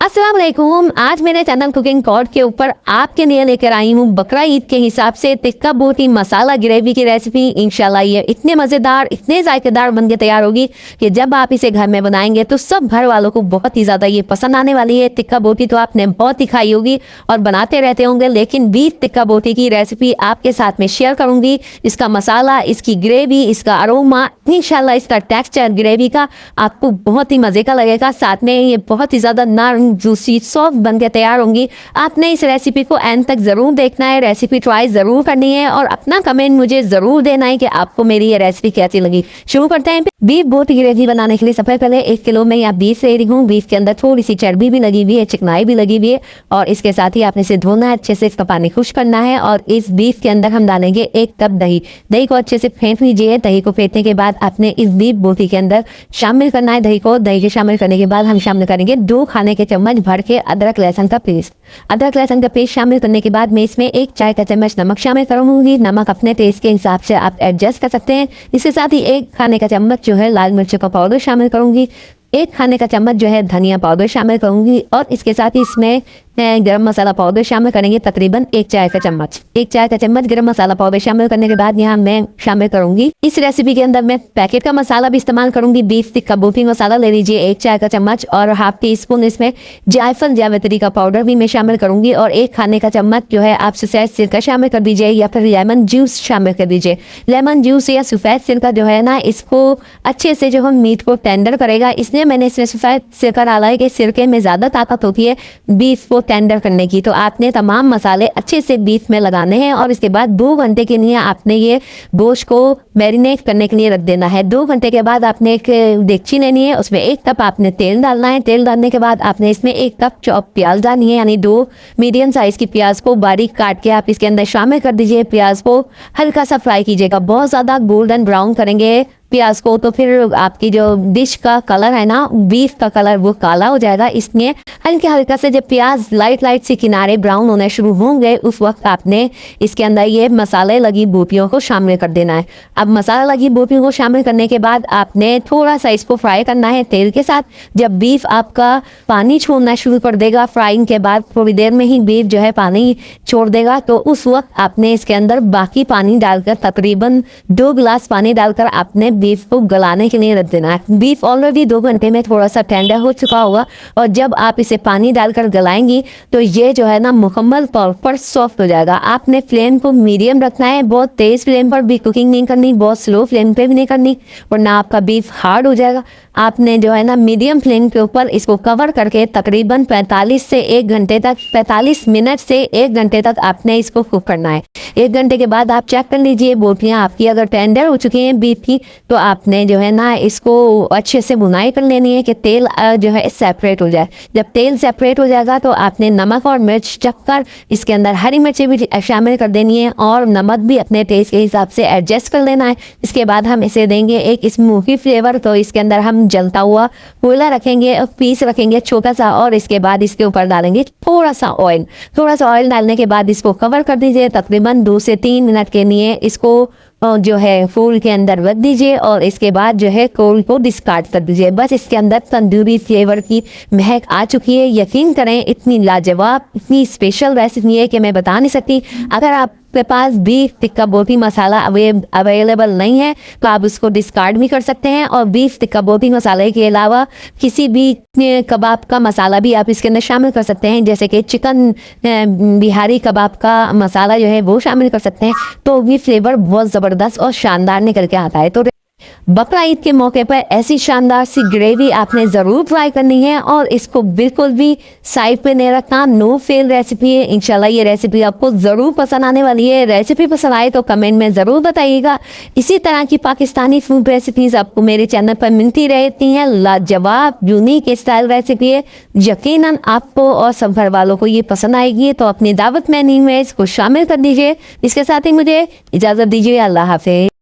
अस्सलाम वालेकुम। आज मेरे चैनल कुकिंग कॉर्ड के ऊपर आपके लिए लेकर आई हूँ बकरा ईद के हिसाब से टिक्का बोटी मसाला ग्रेवी की रेसिपी। इंशाल्लाह ये इतने मज़ेदार इतने जायकेदार बन के तैयार होगी कि जब आप इसे घर में बनाएंगे तो सब घर वालों को बहुत ही ज़्यादा ये पसंद आने वाली है। टिक्का बोटी तो आपने बहुत ही खाई होगी और बनाते रहते होंगे, लेकिन बीफ टिक्का बोटी की रेसिपी आपके साथ में शेयर करूँगी। इसका मसाला, इसकी ग्रेवी, इसका अरोमा, इंशाल्लाह इसका टेक्सचर ग्रेवी का आपको बहुत ही मज़े का लगेगा। साथ में ये बहुत ही ज़्यादा नरम जूसी सॉफ्ट बन के तैयार होंगी। आपने इस रेसिपी को एंड तक ज़रूर देखना है, रेसिपी ट्राई ज़रूर करनी है और अपना कमेंट मुझे ज़रूर देना है कि आपको मेरी ये रेसिपी कैसी लगी। शुरू करते हैं। बीफ बोटी ग्रेवी बनाने के लिए सबसे पहले 1 किलो में या बीफ ले रही हूँ। बीफ के अंदर थोड़ी सी चर्बी भी लगी हुई है, चिकनाई भी लगी हुई है और इसके साथ ही आपने इसे धोना है, अच्छे से इसका पानी खुश करना है। और इस बीफ के अंदर हम डालेंगे 1 कप दही। दही को अच्छे से फेंट लीजिए। दही को फेंटने के बाद आपने इस बीफ बोटी के अंदर शामिल करना है दही को। दही के शामिल करने के बाद हम शामिल करेंगे 2 खाने के चम्मच भर के अदरक लहसुन का पेस्ट। अदरक लहसुन का पेस्ट शामिल करने के बाद मैं इसमें 1 चाय का चम्मच नमक शामिल करूंगी। नमक अपने टेस्ट के हिसाब से आप एडजस्ट कर सकते हैं। इसके साथ ही 1 खाने का चम्मच जो है लाल मिर्च का पाउडर शामिल करूंगी। 1 खाने का चम्मच जो है धनिया पाउडर शामिल करूंगी और इसके साथ ही इसमें गरम मसाला पाउडर शामिल करेंगे तकरीबन 1 चाय का चम्मच। 1 चाय का चम्मच गरम मसाला पाउडर शामिल करने के बाद यहाँ मैं शामिल करूंगी इस रेसिपी के अंदर मैं पैकेट का मसाला भी इस्तेमाल करूंगी। बीफ टिक्का बोटी मसाला ले लीजिए 1 चाय का चम्मच और हाफ टी स्पून इसमें जायफल जावित्री का पाउडर भी मैं शामिल करूंगी और 1 खाने का चम्मच जो है आप सफेद सिरका शामिल कर दीजिए या फिर लेमन जूस शामिल कर दीजिए। लेमन जूस या सफेद सिरका जो है ना, इसको अच्छे से जो हम मीट को टेंडर करेगा, इसलिए मैंने इसमें सफेद सिरका डाला है कि सिरके में ज़्यादा ताकत होती है बीफ को टेंडर करने की। तो आपने तमाम मसाले अच्छे से बीफ में लगाने हैं और इसके बाद 2 घंटे के लिए आपने ये गोश्त को मैरिनेट करने के लिए रख देना है। 2 घंटे के बाद आपने एक देगची लेनी है, उसमें 1 कप आपने तेल डालना है। तेल डालने के बाद आपने इसमें 1 कप चॉप प्याज डालनी है, यानी 2 मीडियम साइज की प्याज को बारीक काट के आप इसके अंदर शामिल कर दीजिए। प्याज को हल्का सा फ्राई कीजिएगा, बहुत ज़्यादा गोल्डन ब्राउन करेंगे प्याज को तो फिर आपकी जो डिश का कलर है ना, बीफ का कलर, वो काला हो जाएगा। इसलिए हल्के हल्का से जब प्याज लाइट से किनारे ब्राउन होने शुरू होंगे उस वक्त आपने इसके अंदर ये मसाले लगी बोटियों को शामिल कर देना है। अब मसाला लगी बोटियों को शामिल करने के बाद आपने थोड़ा सा इसको फ्राई करना है तेल के साथ। जब बीफ आपका पानी छोड़ना शुरू कर देगा फ्राइंग के बाद, थोड़ी देर में ही बीफ जो है पानी छोड़ देगा, तो उस वक्त आपने इसके अंदर बाकी पानी डालकर तकरीबन 2 गिलास पानी डालकर आपने बीफ को गलाने के लिए रख देना है। बीफ ऑलरेडी 2 घंटे में थोड़ा सा टेंडर हो चुका होगा और जब आप इसे पानी डालकर गलाएंगी तो ये जो है ना मुकम्मल तौर पर सॉफ्ट हो जाएगा। आपने फ्लेम को मीडियम रखना है, बहुत तेज फ्लेम पर भी कुकिंग नहीं करनी, बहुत स्लो फ्लेम पे भी नहीं करनी, वरना आपका बीफ हार्ड हो जाएगा। आपने जो है ना मीडियम फ्लेम के ऊपर इसको कवर करके तकरीबन 45 से 1 घंटे तक, 45 मिनट से 1 घंटे तक आपने इसको कुक करना है। 1 घंटे के बाद आप चेक कर लीजिए बोटियाँ आपकी अगर टेंडर हो चुकी हैं बीफ की, तो आपने जो है ना इसको अच्छे से भुनाई कर लेनी है कि तेल जो है सेपरेट हो जाए। जब तेल सेपरेट हो जाएगा तो आपने नमक और मिर्च चखकर इसके अंदर हरी मिर्ची भी शामिल कर देनी है और नमक भी अपने टेस्ट के हिसाब से एडजस्ट कर लेना है। इसके बाद हम इसे देंगे एक स्मोकी फ्लेवर, तो इसके अंदर हम जलता हुआ कोयला रखेंगे, पीस रखेंगे छोटा सा और इसके बाद इसके ऊपर डालेंगे थोड़ा सा ऑयल। थोड़ा सा ऑयल डालने के बाद इसको कवर कर दीजिए तकरीबन 2 से 3 मिनट के लिए। इसको जो है फूल के अंदर रख दीजिए और इसके बाद जो है कोल को डिस्कार्ड कर दीजिए। बस इसके अंदर तंदूरी फ्लेवर की महक आ चुकी है। यकीन करें इतनी लाजवाब, इतनी स्पेशल रेसिपी है कि मैं बता नहीं सकती। अगर आपके पास बीफ टिक्का बोटी मसाला अवेलेबल नहीं है तो आप उसको डिस्कार्ड भी कर सकते हैं और बीफ टिक्का बोटी मसाले के अलावा किसी भी कबाब का मसाला भी आप इसके अंदर शामिल कर सकते हैं, जैसे कि चिकन बिहारी कबाब का मसाला जो है वो शामिल कर सकते हैं, तो भी फ्लेवर बहुत ज़बरदस्त और शानदार निकल के आता है। तो बकरा ईद के मौके पर ऐसी शानदार सी ग्रेवी आपने ज़रूर ट्राई करनी है और इसको बिल्कुल भी साइड पे नहीं रखना। नो फेल रेसिपी है। इंशाल्लाह ये रेसिपी आपको ज़रूर पसंद आने वाली है। रेसिपी पसंद आए तो कमेंट में ज़रूर बताइएगा। इसी तरह की पाकिस्तानी फूड रेसिपीज़ आपको मेरे चैनल पर मिलती रहती हैं। लाजवाब यूनिक स्टाइल रेसिपी है, यकीनन आपको और सब घर वालों को ये पसंद आएगी। तो अपनी दावत मेन्यू में इसको शामिल कर दीजिए। इसके साथ ही मुझे इजाज़त दीजिए। अल्लाह हाफिज़।